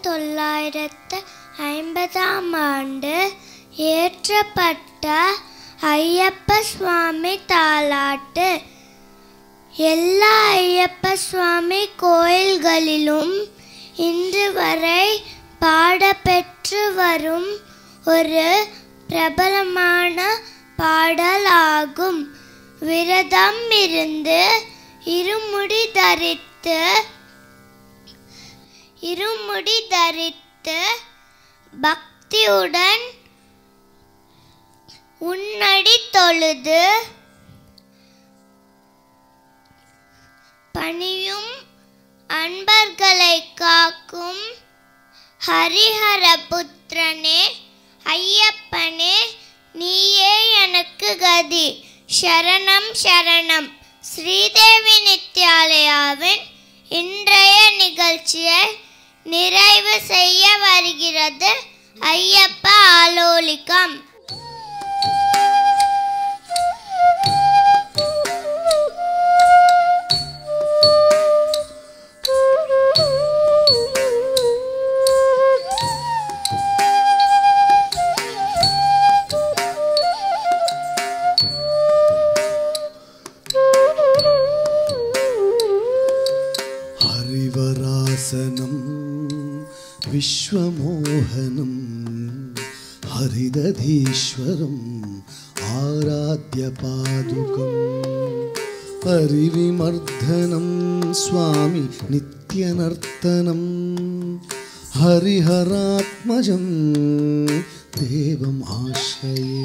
1950 இயற்றப்பட்ட ஐயப்ப சுவாமி தாலாட்டு. எல்லா ஐயப்ப சுவாமி கோயில்களிலும் இன்று வரை பாடப்பெற்று வரும் ஒரு பிரபலமான பாடலாகும். விரதம் இருந்து இருமுடி தரித்து பக்தியுடன் உன்னடி தொழுது பணியும் அன்பர்களை காக்கும் ஹரிஹர புத்திரனே ஐயப்பனே, நீயே எனக்கு கதி. சரணம் சரணம். ஸ்ரீதேவி நித்யாலயாவின் இன்றைய நிகழ்ச்சியை நிறைவு செய்ய வருகிறது ஐயப்ப ஆலோலிகம். विश्वमोहनं हरिदधीश्वरम् आराध्यपादुकं हरिविमर्दनं स्वामी नित्यनर्तनं हरिहरात्मजं देवम् आश्रये.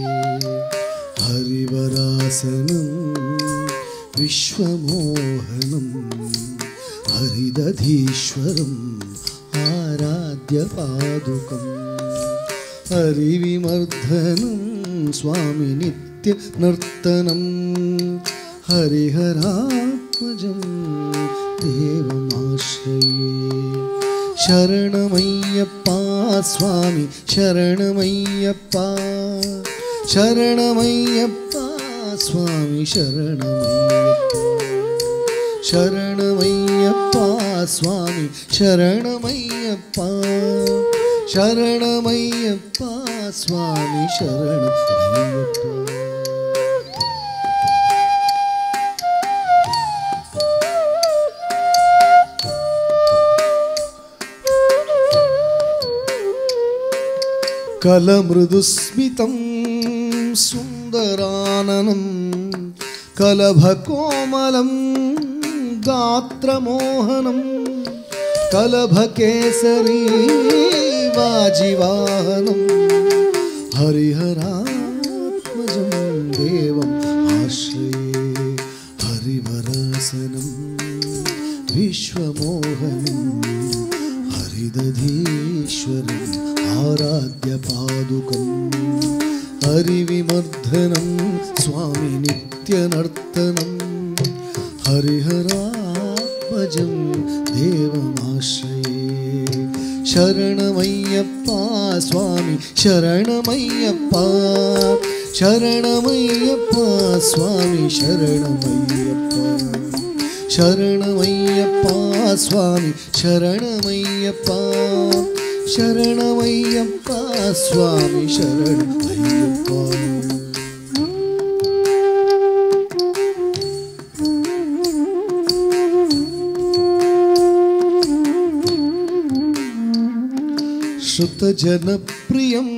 हरिवरासनं विश्वमोहनं हरिदधीश्वरम् आराध्यपादुकं हरिविमर्दनं स्वामी नित्यनर्तनं हरिहरात्मजं देवमाश्रये. शरणमय्यप्पा स्वामी शरणमय्यप्पा, शरणमय्यप्पा स्वामी शरणमय्यप्पा, शरणमय्यप्पा स्वामी शरणमय्यप्पा, शरणमय्यप्पा स्वामी शरणमय्यप्पा. कलमृदुस्मितं सुन्दराननं कलभकोमलं गात्रमोहनं कलभकेसरी वाजिवाहनं हरिहरात्मजं देवम् आश्रये. हरिवरासनं विश्वमोहनं हरिदधीश्वरम् आराध्यपादुकं हरिविमर्दनं स्वामी नित्यनर्तनं हरिहरात्मजं देवमाश्रये. शरणमय्यप्पा स्वामी शरणमय्यप्पा, शरणमय्यप्पा स्वामी शरणमय्यप्पा, शरणमय्यप्पा स्वामी शरणमय्यप्पा, शरणमय्यप्पा स्वामी शरणमय्यप्पा. श्रुतजनप्रियं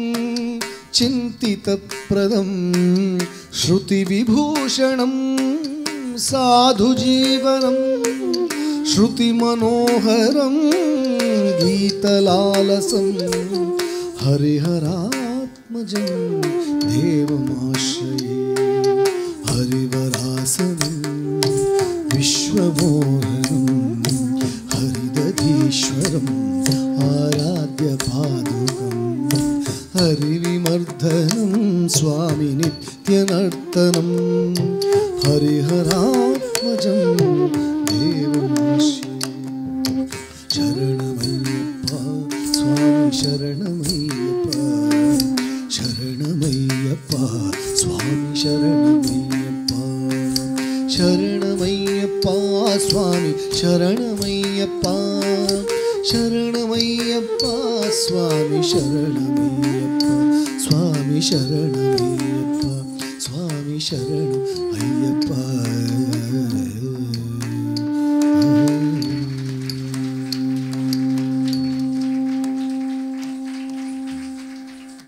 चिन्तितप्रदं श्रुतिविभूषणं साधुजीवनं श्रुतिमनोहरं गीतलालसं हरिहरात्मजं देवमाश्रये. हरिवरासनं विश्वमोहनं हरिदधीश्वरम् आराध्यपादुकं हरिविमर्दनं स्वामी नित्यनर्तनं हरिहरात्मजं देवमाश्रये. शरणमय्यप्पा स्वामी शरणमय्यप्पा, शरणमय्यप्पा स्वामी शरणमय्यप्पा, शरणमय्यप्पा स्वामी शरणमय्यप्पा, ಶರಣಮಯ್ಯಪ್ಪ ಸ್ವಾಮಿ ಶರಣಮಯ್ಯಪ್ಪ ಸ್ವಾಮಿ ಶರಣಮಯ್ಯಪ್ಪ ಸ್ವಾಮಿ ಶರಣ ಅಯ್ಯಪ್ಪ